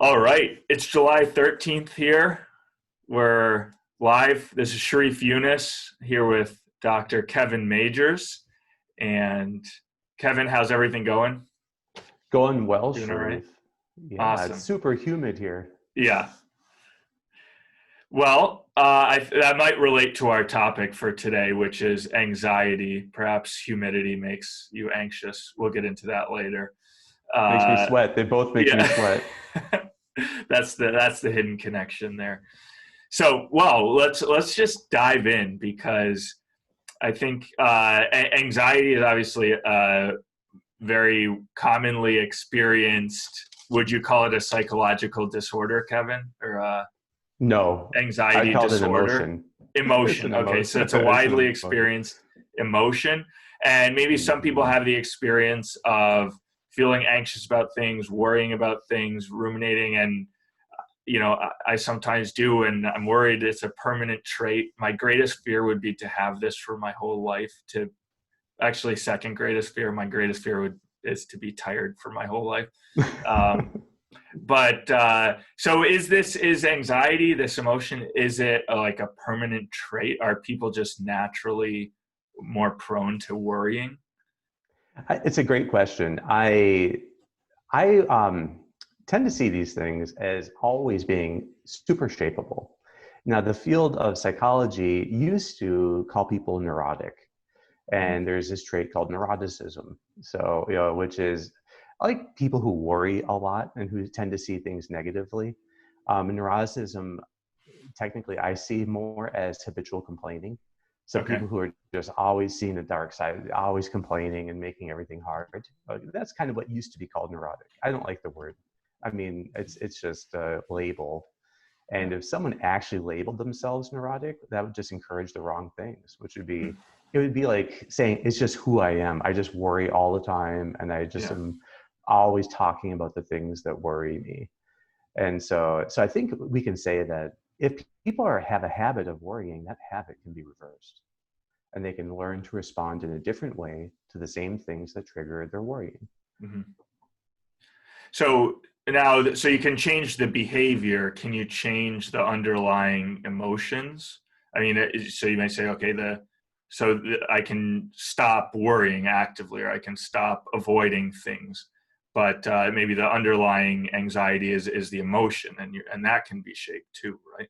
All right, it's July 13th here. We're live. This is Sharif Yunus here with Dr. Kevin Majors. And Kevin, how's everything going? Going well, Doing all right? Sharif. Yeah, it's Awesome. super humid here. Yeah. Well, that might relate to our topic for today, which is anxiety. Perhaps humidity makes you anxious. We'll get into that later. Makes me Uh, sweat. They both make me yeah. sweat. That's the hidden connection there. So, well, let's just dive in because I think anxiety is obviously very commonly experienced. Would you call it a psychological disorder, Kevin, or No, I anxiety call it an disorder? emotion. It's Emotion. an Okay, emotion. so it's a It's widely an emotion. experienced emotion, and maybe some people Mhm. have the experience of feeling anxious about things, worrying about things, ruminating, and I sometimes do, and I'm worried it's a permanent trait. My greatest fear would be to have this for my whole life. To actually, second greatest fear, my greatest fear is to be tired for my whole life. Um, but so is anxiety, this emotion, is it like a permanent trait? Are people just naturally more prone to worrying? It's a great question. I tend to see these things as always being super shapeable. Now, the field of psychology used to call people neurotic, Mm-hmm. and there's this trait called neuroticism. So, which is like people who worry a lot and who tend to see things negatively. Neuroticism, technically, I see more as habitual complaining. So Okay. people who are just always seeing the dark side, always complaining and making everything hard. That's kind of what used to be called neurotic. I don't like the word. I mean, it's just a label. Yeah. And if someone actually labeled themselves neurotic, that would just encourage the wrong things, which would be, it would be like saying, it's just who I am. I just worry all the time. And I just Yeah. am always talking about the things that worry me. And so I think we can say that if people have a habit of worrying, that habit can be reversed. And they can learn to respond in a different way to the same things that trigger their worrying. Mm-hmm. So now, so you can change the behavior. Can you change the underlying emotions? I mean, so you may say, okay, I can stop worrying actively, or I can stop avoiding things, but maybe the underlying anxiety is the emotion, and that can be shaped too, right?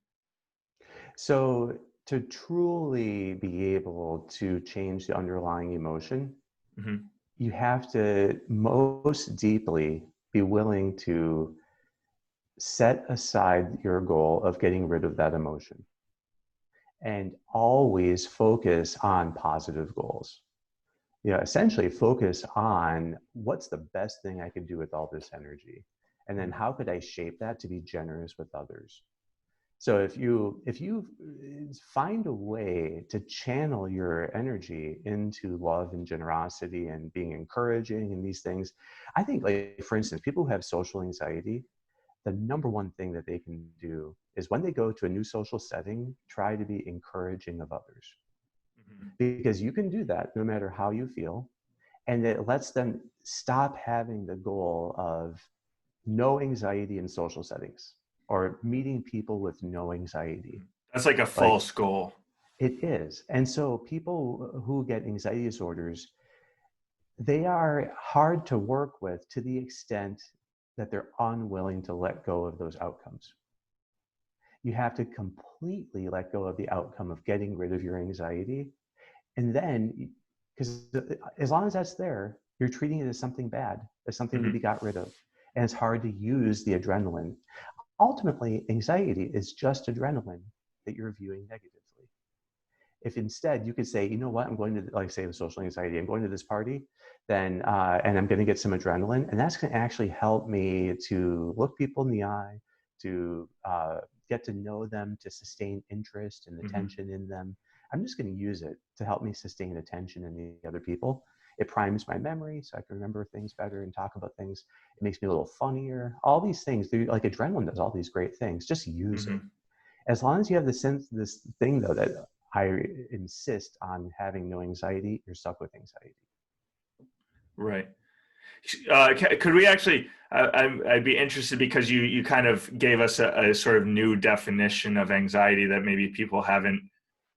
So to truly be able to change the underlying emotion, Mm-hmm. you have to most deeply be willing to set aside your goal of getting rid of that emotion and always focus on positive goals. Essentially focus on what's the best thing I could do with all this energy, and then how could I shape that to be generous with others. So if you find a way to channel your energy into love and generosity and being encouraging and these things, I think, like, for instance, people who have social anxiety, the number one thing that they can do is when they go to a new social setting, try to be encouraging of others, Mm-hmm. because you can do that no matter how you feel. And it lets them stop having the goal of no anxiety in social settings or meeting people with no anxiety. That's like a Like, false goal. it is. And so people who get anxiety disorders, they are hard to work with to the extent that they're unwilling to let go of those outcomes. You have to completely let go of the outcome of getting rid of your anxiety. And then, because as long as that's there, you're treating it as something bad, as something to be Mm-hmm. got rid of. And it's hard to use the adrenaline. Ultimately, anxiety is just adrenaline that you're viewing negatively. If instead you could say, you know what, I'm going to, like, say, with social anxiety, I'm going to this party, then, and I'm going to get some adrenaline, and that's going to actually help me to look people in the eye, to get to know them, to sustain interest and Mm-hmm. attention in them. I'm just going to use it to help me sustain attention in the other people. It primes my memory so I can remember things better and talk about things. It makes me a little funnier. All these things, like adrenaline does all these great things. Just use it. Mm-hmm. As long as you have this thing, though, that I insist on having no anxiety, you're stuck with anxiety. Right. Could we actually? I'd be interested because you kind of gave us a sort of new definition of anxiety that maybe people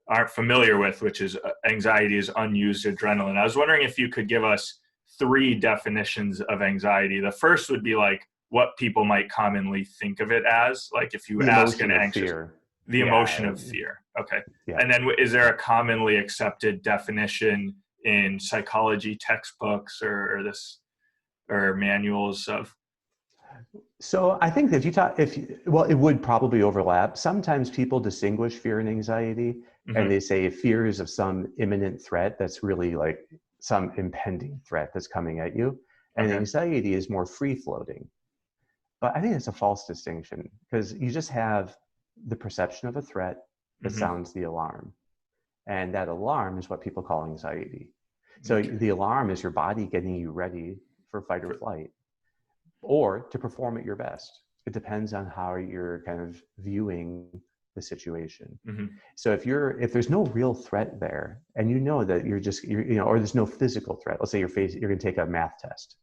aren't familiar with, which is anxiety is unused adrenaline. I was wondering if you could give us three definitions of anxiety. The first would be like what people might commonly think of it as, like if you The ask an emotion of anxious, fear. the emotion Yeah. of fear. Okay. Yeah. And then is there a commonly accepted definition in psychology textbooks or manuals of? So I think that if you talk, well, it would probably overlap. Sometimes people distinguish fear and anxiety, and Mhm. they say fear is of some imminent threat that's really like some impending threat that's coming at you, and Okay. anxiety is more free floating. But I think it's a false distinction because you just have the perception of a threat that Mhm. sounds the alarm, and that alarm is what people call anxiety. So Okay. the alarm is your body getting you ready for fight or flight, or to perform at your best. It depends on how you're kind of viewing the situation. Mhm. So if there's no real threat there, and you know that or there's no physical threat. Let's say you're going to take a math test,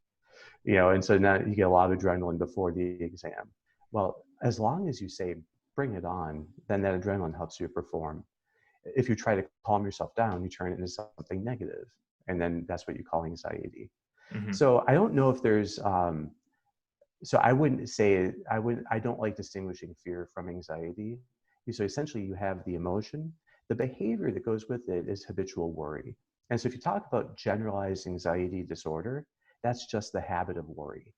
and so now you get a lot of adrenaline before the exam. Well, as long as you say bring it on, then that adrenaline helps you perform. If you try to calm yourself down, you turn it into something negative, and then that's what you call anxiety. Mhm. So I don't know if there's so I wouldn't say I don't like distinguishing fear from anxiety. So essentially you have the emotion. The behavior that goes with it is habitual worry. And so if you talk about generalized anxiety disorder, that's just the habit of worry.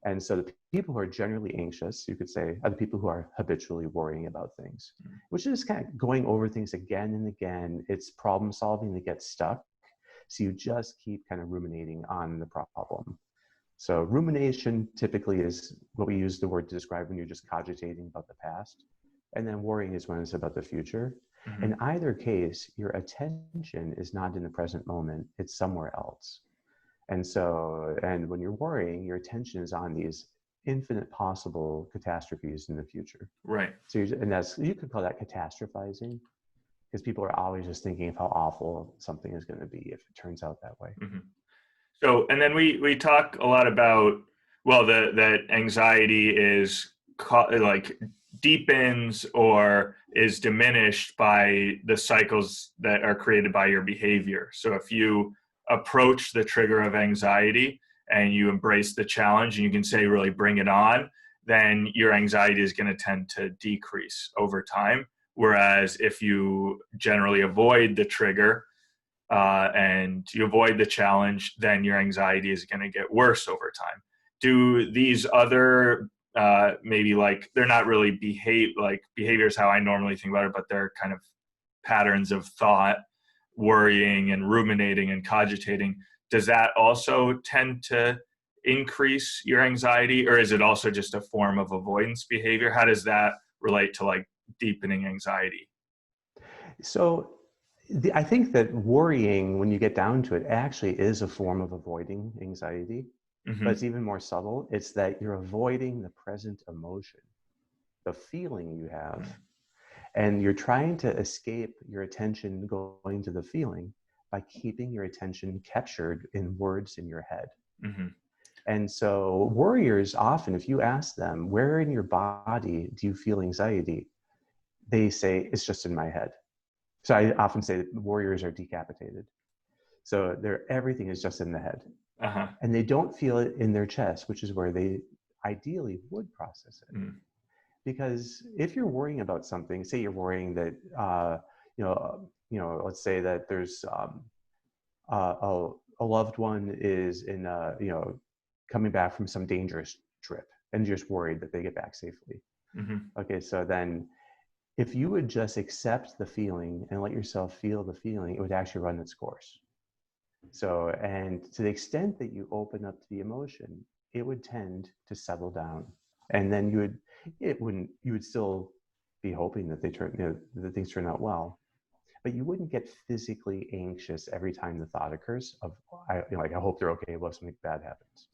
And so the people who are generally anxious, you could say, are the people who are habitually worrying about things, which is kind of going over things again and again. It's problem solving that gets stuck. So you just keep kind of ruminating on the problem. So rumination typically is what we use the word to describe when you're just cogitating about the past. And then worrying is when it's about the future. In Mhm. either case, your attention is not in the present moment, it's somewhere else. And when you're worrying, your attention is on these infinite possible catastrophes in the future. Right. So you could call that catastrophizing, because people are always just thinking of how awful something is going to be if it turns out that way. Mhm. So, and then we talk a lot about, well, that anxiety is like deepens or is diminished by the cycles that are created by your behavior. So if you approach the trigger of anxiety and you embrace the challenge and you can say, really bring it on, then your anxiety is going to tend to decrease over time. Whereas if you generally avoid the trigger, and you avoid the challenge, then your anxiety is going to get worse over time. Do these other maybe like they're not really behaviors how I normally think about it, but they're kind of patterns of thought, worrying and ruminating and cogitating. Does that also tend to increase your anxiety, or is it also just a form of avoidance behavior? How does that relate to like deepening anxiety? So I think that worrying, when you get down to it, actually is a form of avoiding anxiety, but Mm-hmm. it's even more subtle. It's that you're avoiding the present emotion, the feeling you have, and you're trying to escape your attention going to the feeling by keeping your attention captured in words in your head. Mm-hmm. And so warriors often, if you ask them, where in your body do you feel anxiety? They say, it's just in my head. So I often say that warriors are decapitated. So everything is just in the head. Uh-huh. And they don't feel it in their chest, which is where they ideally would process it. Mm-hmm. Because if you're worrying about something, say you're worrying that, let's say that there's a loved one is coming back from some dangerous trip, and you're just worried that they get back safely. Mm-hmm. Okay, so then if you would just accept the feeling and let yourself feel the feeling, it would actually run its course. So, and to the extent that you open up to the emotion, it would tend to settle down. And then you would still be hoping that that things turn out well, but you wouldn't get physically anxious every time the thought occurs of, I hope they're okay, what if something bad happens.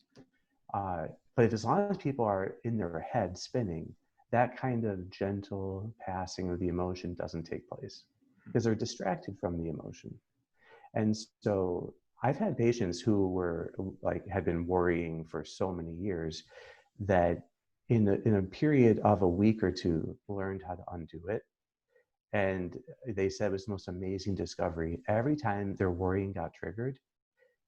But as long as people are in their head spinning, that kind of gentle passing of the emotion doesn't take place because they're distracted from the emotion. And so I've had patients who were like, had been worrying for so many years that in a period of a week or two, learned how to undo it. And they said it was the most amazing discovery. Every time their worrying got triggered,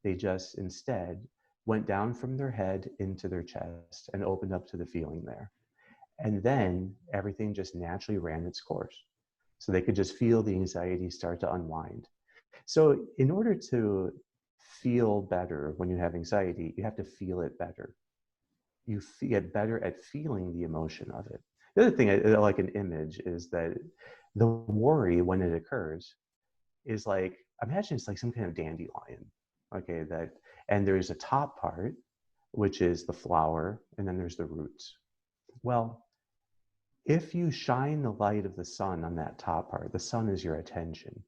they just instead went down from their head into their chest and opened up to the feeling there. And then everything just naturally ran its course. So they could just feel the anxiety start to unwind. So in order to feel better when you have anxiety, you have to feel it better. You get better at feeling the emotion of it. The other thing, like an image, is that the worry, when it occurs, is like, imagine it's like some kind of dandelion, okay, that, and there's a top part, which is the flower, and then there's the roots. Well, if you shine the light of the sun on that top part, the sun is your attention.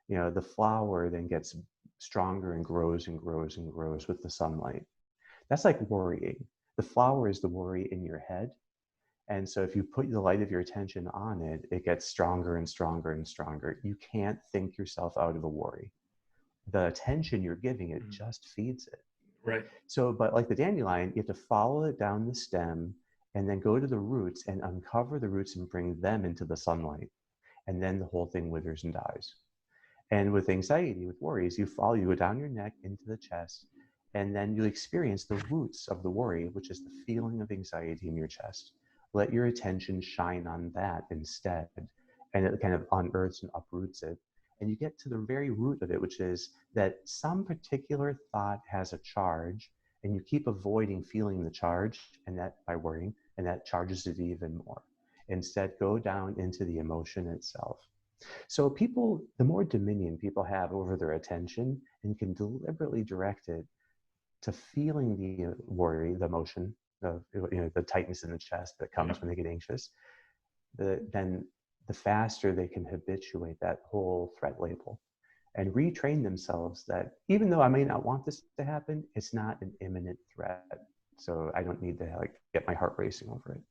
You know, the flower then gets stronger and grows and grows and grows with the sunlight. That's like worrying. The flower is the worry in your head. And so if you put the light of your attention on it, it gets stronger and stronger and stronger. You can't think yourself out of a worry. The attention you're giving it just feeds it. Right. So, but like the dandelion, you have to follow it down the stem and then go to the roots and uncover the roots and bring them into the sunlight. And then the whole thing withers and dies. And with anxiety, with worries, you go down your neck into the chest, and then you experience the roots of the worry, which is the feeling of anxiety in your chest. Let your attention shine on that instead, and it kind of unearths and uproots it. And you get to the very root of it, which is that some particular thought has a charge, and you keep avoiding feeling the charge, and that by worrying, and that charges it even more. Instead, go down into the emotion itself. So people, the more dominion people have over their attention and can deliberately direct it to feeling the worry, the emotion of, the tightness in the chest that comes when they get anxious, then the faster they can habituate that whole threat label and retrain themselves that even though I may not want this to happen, it's not an imminent threat. So I don't need to get my heart racing over it.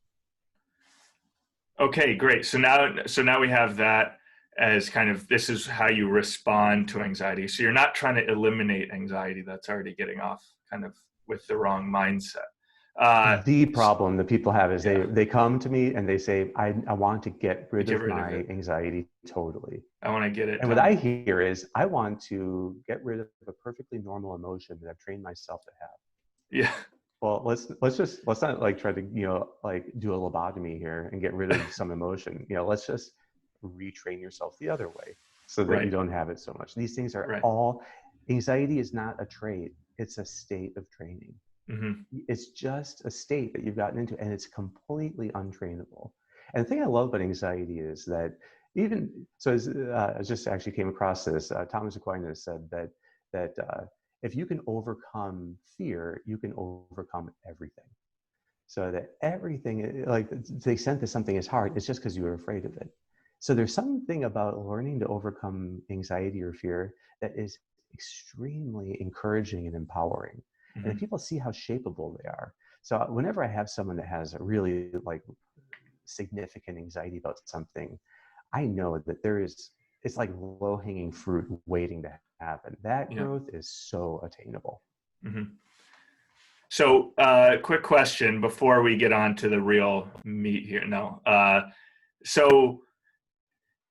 Okay, great. So now we have that as kind of, this is how you respond to anxiety. So you're not trying to eliminate anxiety. That's already getting off kind of with the wrong mindset. The problem that people have is yeah. they come to me and they say, I want to get rid of it. anxiety totally. I want to get it And done. what I hear is, I want to get rid of a perfectly normal emotion that I've trained myself to have. Yeah. Well, let's not like try to, like do a lobotomy here and get rid of some emotion. Let's just retrain yourself the other way so that you don't have it so much. These things are all, anxiety is not a trait. It's a state of training. Mm-hmm. It's just a state that you've gotten into, and it's completely untrainable. And the thing I love about anxiety is that I just actually came across this. Thomas Aquinas said that if you can overcome fear, you can overcome everything. So that everything, like to the extent that something is hard, it's just because you were afraid of it. So there's something about learning to overcome anxiety or fear that is extremely encouraging and empowering. Mm-hmm. And if people see how shapeable they are. So whenever I have someone that has a really significant anxiety about something, I know that it's like low-hanging fruit waiting to happen. That growth is so attainable. Mm-hmm. So quick question before we get on to the real meat here. No. So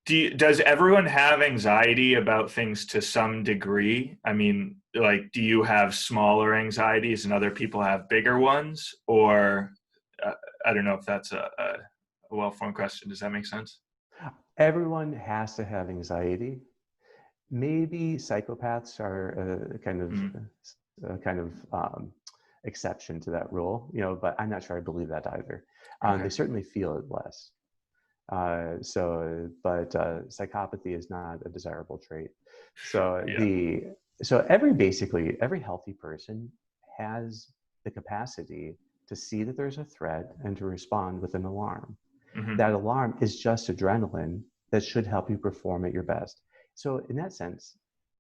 does everyone have anxiety about things to some degree? I mean, do you have smaller anxieties and other people have bigger ones? Or I don't know if that's a well-formed question. Does that make sense? Everyone has to have anxiety. Maybe psychopaths are a kind of exception to that rule, but I'm not sure I believe that either. They certainly feel it less. But psychopathy is not a desirable trait. So every healthy person has the capacity to see that there's a threat and to respond with an alarm. Mm-hmm. That alarm is just adrenaline that should help you perform at your best. So in that sense,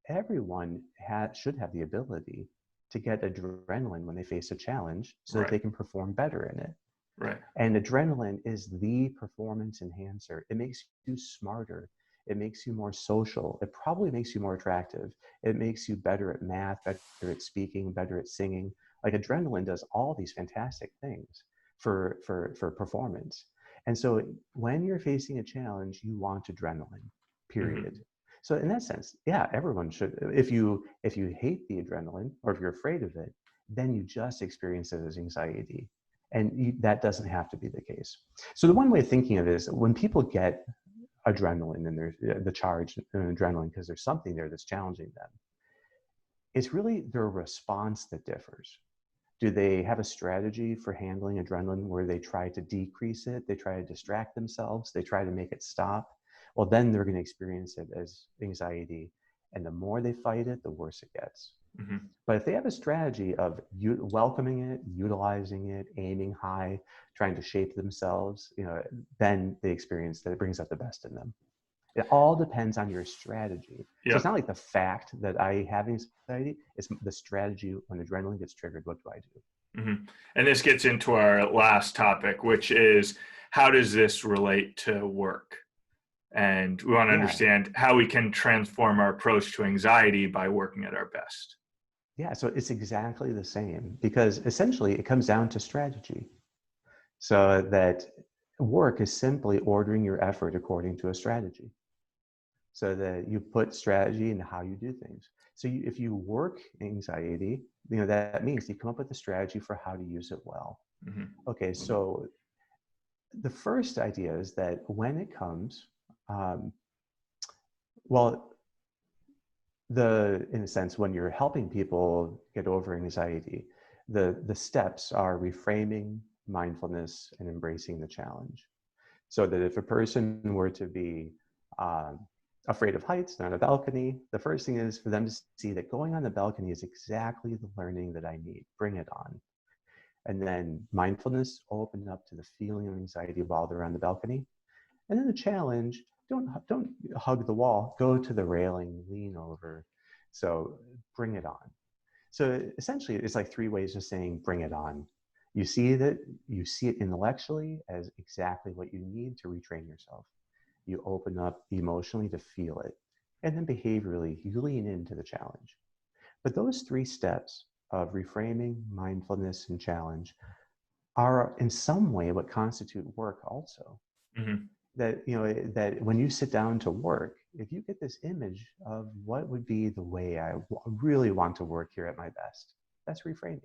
everyone should have the ability to get adrenaline when they face a challenge so that they can perform better in it. Right. And adrenaline is the performance enhancer. It makes you smarter. It makes you more social. It probably makes you more attractive. It makes you better at math, better at speaking, better at singing. Like adrenaline does all these fantastic things for performance. And so when you're facing a challenge, you want adrenaline, period. Hmm. So in that sense, yeah, everyone should. If you hate the adrenaline or if you're afraid of it, then you just experience it as anxiety. And that doesn't have to be the case. So the one way of thinking of it is when people get adrenaline and there's the charge and adrenaline because there's something there that's challenging them, it's really their response that differs. Do they have a strategy for handling adrenaline where they try to decrease it? They try to distract themselves. They try to make it stop. Well, then they're going to experience it as anxiety. And the more they fight it, the worse it gets. Hmm. But if they have a strategy of welcoming it, utilizing it, aiming high, trying to shape themselves, then they experience that it brings out the best in them. It all depends on your strategy. So it's Yep. not like the fact that I have anxiety, it's the strategy. When adrenaline gets triggered, what do I do? Hmm. And this gets into our last topic, which is how does this relate to work? And we want to Yeah. understand how we can transform our approach to anxiety by working at our best. Yeah, so it's exactly the same because essentially it comes down to strategy. So that work is simply ordering your effort according to a strategy. So that you put strategy into how you do things. So if you work anxiety, that means you come up with a strategy for how to use it well. Hmm. Okay, so the first idea is that when it comes, um, well, in a sense, when you're helping people get over anxiety, the steps are reframing, mindfulness, and embracing the challenge. So that if a person were to be um, afraid of heights on a balcony, the first thing is for them to see that going on the balcony is exactly the learning that I need. Bring it on. And then mindfulness, open up to the feeling of anxiety while they're on the balcony. And then the challenge, don't hug the wall, go to the railing, lean over. So bring it on. So essentially it's like three ways of saying bring it on. You see it intellectually as exactly what you need to retrain yourself. You open up emotionally to feel it. And then behaviorally, you lean into the challenge. But those three steps of reframing, mindfulness, and challenge are in some way what constitute work also. Hmm. That when you sit down to work, if you get this image of what would be the way I really want to work here at my best, that's reframing.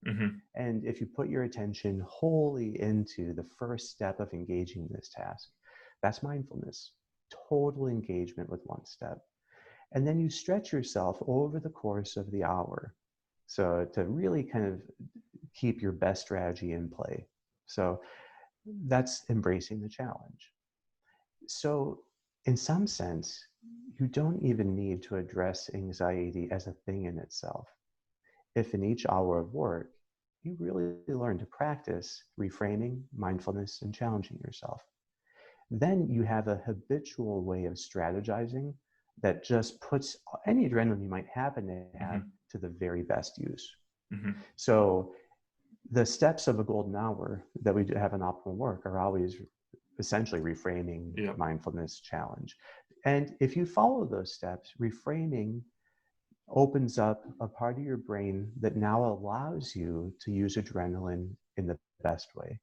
Hmm. And if you put your attention wholly into the first step of engaging this task, that's mindfulness, total engagement with one step. And then you stretch yourself over the course of the hour. So to really kind of keep your best strategy in play. So that's embracing the challenge. So, in some sense, you don't even need to address anxiety as a thing in itself. If in each hour of work, you really learn to practice reframing, mindfulness, and challenging yourself, then you have a habitual way of strategizing that just puts any adrenaline you might happen to have Hmm. to the very best use. Hmm. So, the steps of a golden hour that we have in optimal work are always essentially reframing, Yep. mindfulness, challenge. And if you follow those steps, reframing opens up a part of your brain that now allows you to use adrenaline in the best way.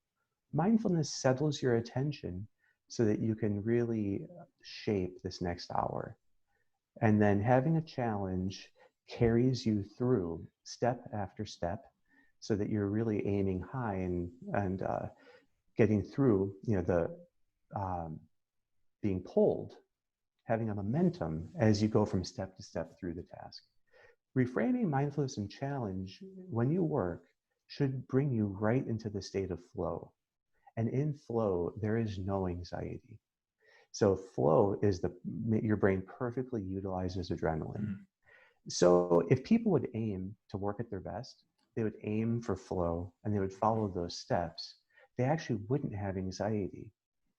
Mindfulness settles your attention so that you can really shape this next hour. And then having a challenge carries you through step after step so that you're really aiming high and getting through, the um, being pulled, having a momentum as you go from step to step through the task. Reframing mindfulness and challenge when you work should bring you right into the state of flow. And in flow, there is no anxiety. So flow is your brain perfectly utilizes adrenaline. Hmm. So if people would aim to work at their best, they would aim for flow and they would follow those steps. They actually wouldn't have anxiety.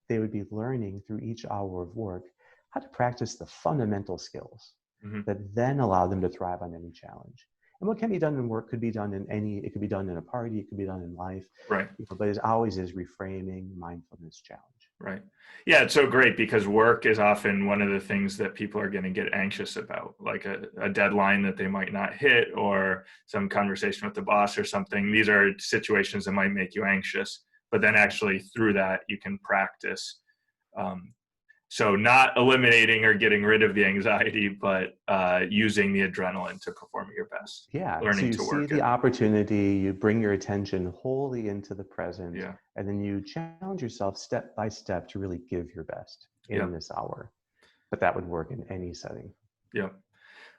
They would be learning through each hour of work how to practice the fundamental skills Hmm. that then allow them to thrive on any challenge. And what can be done in work could be done in it could be done in a party, it could be done in life, Right. but it always is reframing, mindfulness challenge. Right. Yeah, it's so great because work is often one of the things that people are going to get anxious about, like a deadline that they might not hit or some conversation with the boss or something. These are situations that might make you anxious, but then actually through that you can practice. So not eliminating or getting rid of the anxiety, but using the adrenaline to perform at your best, Yeah. So learning you to see work the it. opportunity, you bring your attention wholly into the present, Yeah. and then you challenge yourself step by step to really give your best Yeah. in this hour. But that would work in any setting. Yeah.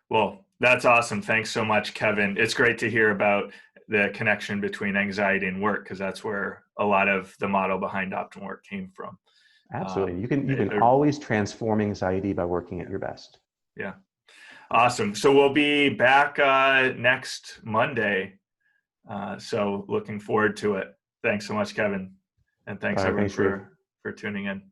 Well, that's awesome. Thanks so much, Kevin. It's great to hear about the connection between anxiety and work, because that's where a lot of the model behind OptimalWork came from. Absolutely. You can It, always transform anxiety by working at your best. yeah. Awesome. So we'll be back next Monday. So looking forward to it. Thanks so much, Kevin. And thanks All right. everyone Thanks, Sharif. for tuning in.